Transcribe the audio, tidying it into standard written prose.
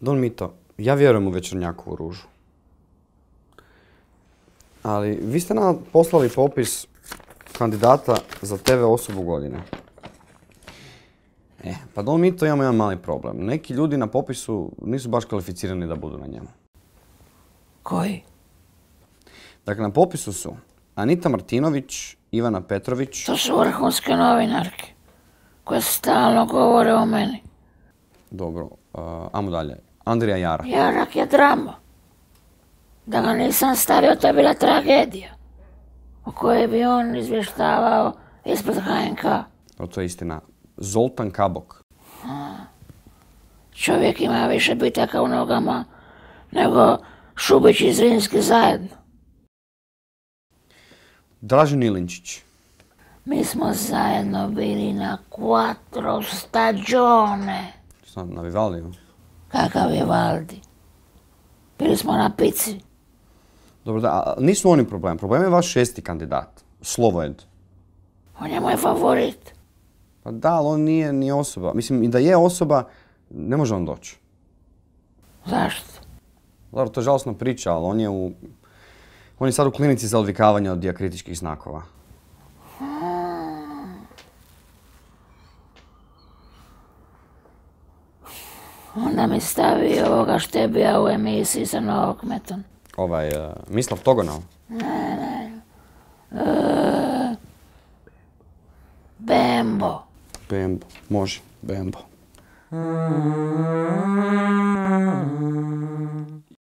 Don Mito, ja vjerujem u Večernjakovu ružu. Ali vi ste nam poslali popis kandidata za TV osobu godine. Pa Don Mito, imamo jedan mali problem. Neki ljudi na popisu nisu baš kvalificirani da budu na njemu. Koji? Dakle, na popisu su Anita Martinović, Ivana Petrović... To su vrhunske novinarke koje stalno govore o meni. Dobro, ajmo dalje. Andrija Jarak. Jarak je drama. Da ga nisam stavio, to je bila tragedija o kojoj bi on izvještavao ispred HNK. To je istina. Zoltan Kabok. Čovjek ima više bitaka u nogama nego Šubić i Zrinski zajedno. Dražen Ilinčić. Mi smo zajedno bili na 4 stagione. Šta, na Vivaldiju? Kakav je Valdi? Bili smo na pici. Dobro, da, nisu oni problem. Problem je vaš 6. kandidat, Slovojed. On je moj favorit. Pa da, ali on nije ni osoba. Mislim, i da je osoba, ne može on doći. Zašto? Dobro, to je žalosna priča, ali on je sad u klinici za odvikavanje od dijakritičkih znakova. Onda mi stavi ovoga Štebija u emisiji sa Novokmetom. Mislav Togonal? Ne. Bembo. Bembo, može, Bembo.